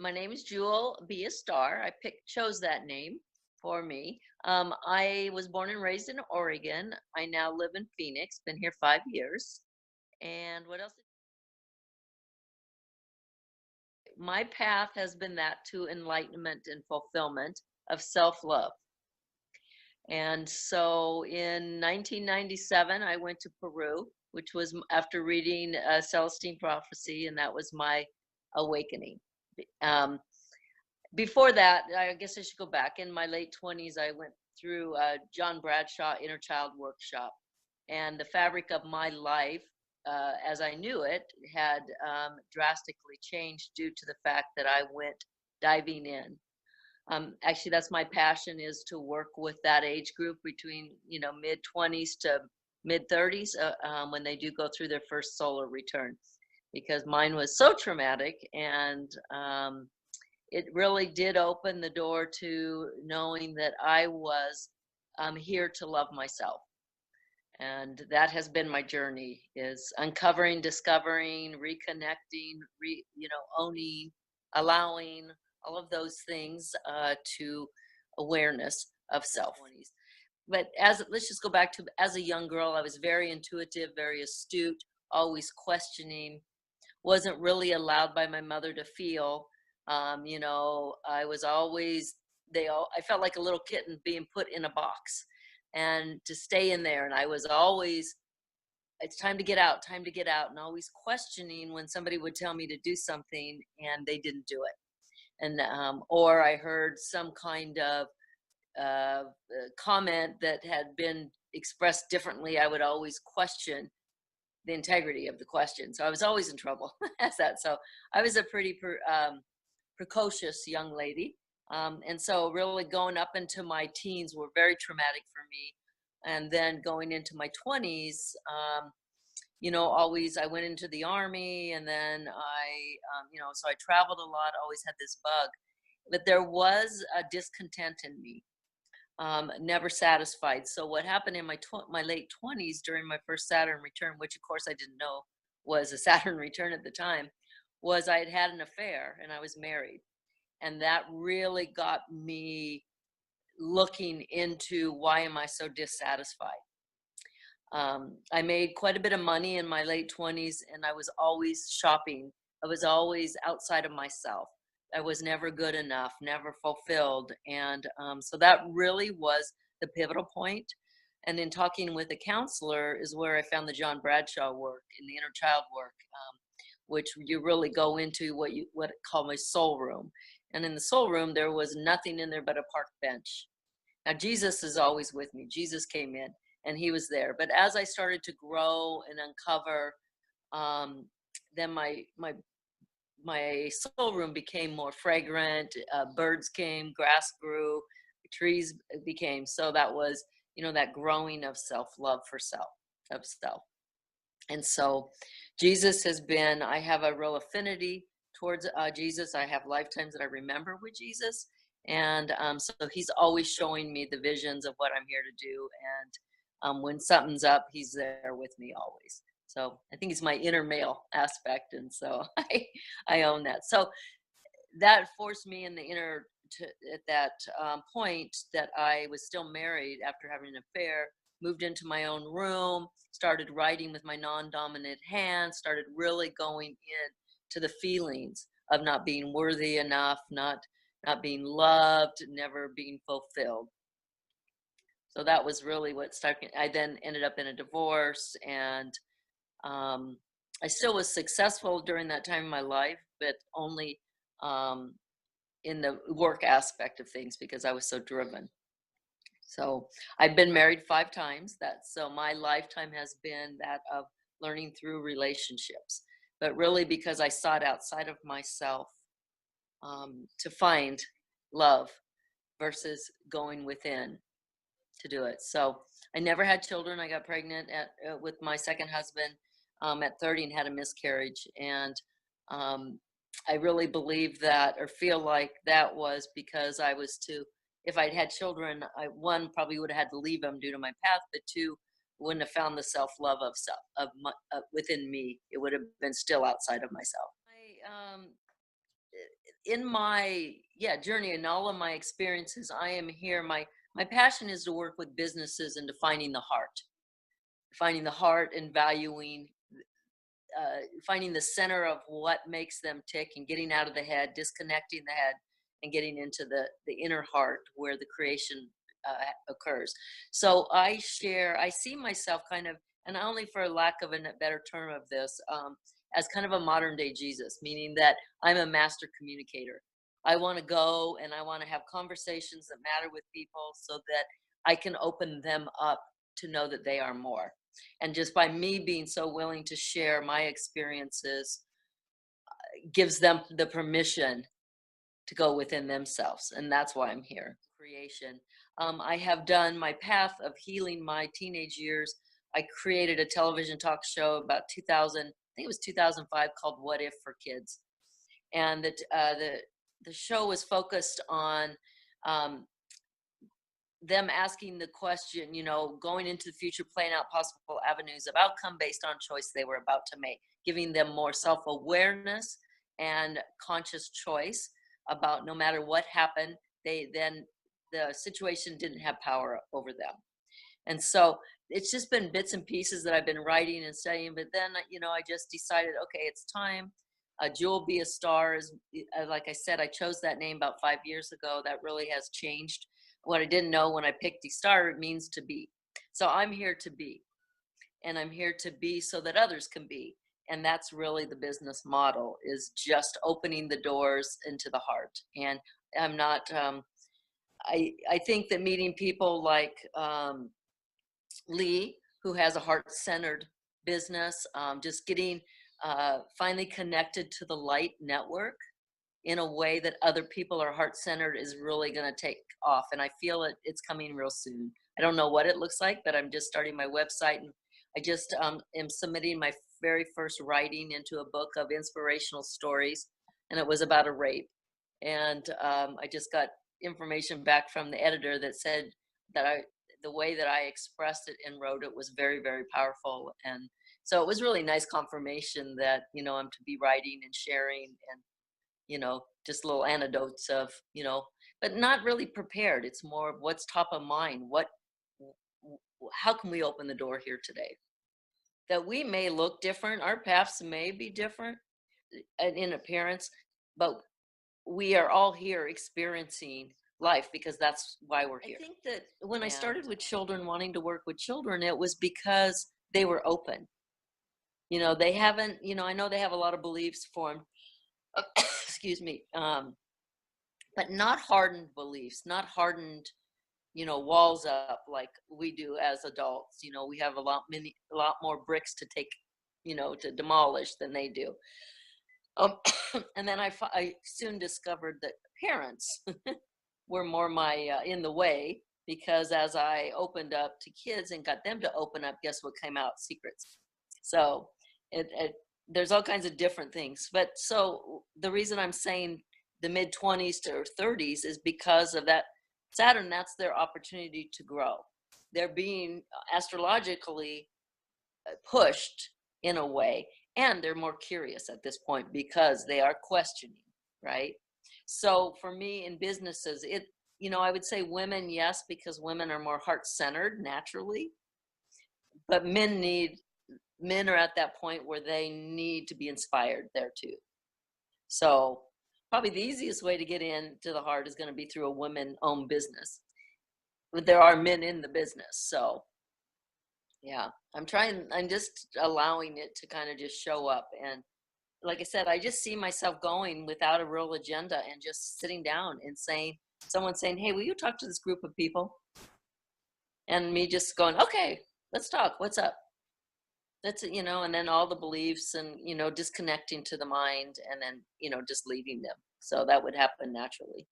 My name is Juhl B Estar. I chose that name for me. I was born and raised in Oregon. I now live in Phoenix. Been here 5 years. And what else? My path has been that to enlightenment and fulfillment of self-love. And so in 1997, I went to Peru, which was after reading Celestine Prophecy, and that was my awakening. Um, Before that, I guess I should go back. In my late 20s, I went through John Bradshaw Inner Child Workshop, and the fabric of my life, as I knew it, had drastically changed due to the fact that I went diving in. Actually, that's my passion, is to work with that age group between mid 20s to mid 30s, when they do go through their first solar return, because mine was so traumatic. And it really did open the door to knowing that I was here to love myself. And that has been my journey, is uncovering, discovering, reconnecting, owning, allowing, all of those things to awareness of self. But let's just go back to, as a young girl, I was very intuitive, very astute, always questioning, wasn't really allowed by my mother to feel. I was always, I felt like a little kitten being put in a box and to stay in there. And I was always, it's time to get out, time to get out. And always questioning when somebody would tell me to do something and they didn't do it. And, or I heard some kind of comment that had been expressed differently. I would always question the integrity of the question. So I was always in trouble as that. So I was a pretty precocious young lady. And so really going up into my teens were very traumatic for me. And then going into my 20s, always, I went into the army, and then so I traveled a lot, always had this bug. But there was a discontent in me, never satisfied. So what happened in my late 20s during my first Saturn return, which of course I didn't know was a Saturn return at the time, was I had had an affair and I was married. And that really got me looking into, why am I so dissatisfied? I made quite a bit of money in my late 20s, and I was always shopping. I was always outside of myself. I was never good enough, never fulfilled. And so that really was the pivotal point. And in talking with a counselor is where I found the John Bradshaw work in the inner child work, which you really go into what I call my soul room. And in the soul room, there was nothing in there but a park bench. Now, Jesus is always with me. Jesus came in and he was there. But as I started to grow and uncover, then my soul room became more fragrant. Birds came, grass grew, trees became. So that was, that growing of self-love for self. And so Jesus has been, I have a real affinity towards Jesus. I have lifetimes that I remember with Jesus. And so he's always showing me the visions of what I'm here to do. And when something's up, he's there with me always. So I think he's my inner male aspect. And so I own that. So that forced me in the inner, at that point, that I was still married after having an affair, moved into my own room, started writing with my non-dominant hand, started really going in to the feelings of not being worthy enough, not being loved, never being fulfilled. So that was really what started. I then ended up in a divorce, and I still was successful during that time in my life, but only in the work aspect of things, because I was so driven. So I've been married 5 times. So my lifetime has been that of learning through relationships, but really because I sought outside of myself to find love versus going within to do it. So I never had children. I got pregnant with my second husband at 30 and had a miscarriage. And I really believe that, or feel like that was because I was if I'd had children, one, probably would have had to leave them due to my path, but 2, wouldn't have found the self-love within me. It would have been still outside of myself. in my, yeah, journey and all of my experiences, I am here. My passion is to work with businesses and defining the heart, finding the heart and valuing, finding the center of what makes them tick and getting out of the head, disconnecting the head, and getting into the inner heart where the creation occurs. So I see myself kind of, and only for lack of a better term of this, as kind of a modern day Jesus, meaning that I'm a master communicator. I want to go and I want to have conversations that matter with people so that I can open them up to know that they are more. And just by me being so willing to share my experiences gives them the permission to go within themselves. And that's why I'm here. Creation. I have done my path of healing my teenage years. I created a television talk show about 2000, I think it was 2005, called What If for Kids. And the show was focused on um, them asking the question, going into the future, playing out possible avenues of outcome based on choice they were about to make, giving them more self awareness and conscious choice about no matter what happened, the situation didn't have power over them. And so it's just been bits and pieces that I've been writing and studying. But then, I just decided, okay, it's time. Juhl B Estar is, like I said, I chose that name about 5 years ago. That really has changed. What I didn't know when I picked Estar, it means to be. So I'm here to be, and I'm here to be so that others can be. And that's really the business model, is just opening the doors into the heart. And I'm not, I think that meeting people like Lee, who has a heart-centered business, just getting finally connected to the light network in a way that other people are heart-centered is really going to take off. And I feel it's coming real soon. I don't know what it looks like, but I'm just starting my website, and I just am submitting my very first writing into a book of inspirational stories, and it was about a rape. And I just got information back from the editor that said that the way that I expressed it and wrote it was very, very powerful. And so it was really nice confirmation that, I'm to be writing and sharing, and, just little anecdotes of, but not really prepared. It's more of what's top of mind. How can we open the door here today? That we may look different, our paths may be different in appearance, but we are all here experiencing life because that's why we're here. I think that when I started with children, wanting to work with children, it was because they were open. They haven't, I know they have a lot of beliefs formed, excuse me, but not hardened beliefs, not hardened, walls up like we do as adults. We have a lot more bricks to take, to demolish than they do. And then I soon discovered that parents were more my in the way, because as I opened up to kids and got them to open up, guess what came out? Secrets. So there's all kinds of different things. But so the reason I'm saying the mid 20s to 30s is because of that Saturn. That's their opportunity to grow. They're being astrologically pushed in a way, and they're more curious at this point because they are questioning, right? So for me in businesses, I would say women, yes, because women are more heart-centered naturally, but men are at that point where they need to be inspired there too. So probably the easiest way to get into the heart is going to be through a women-owned business, but there are men in the business. So yeah, I'm just allowing it to kind of just show up. And like I said, I just see myself going without a real agenda and just sitting down and someone saying, hey, will you talk to this group of people? And me just going, okay, let's talk. What's up? That's it, and then all the beliefs and, disconnecting to the mind, and then, just leaving them. So that would happen naturally.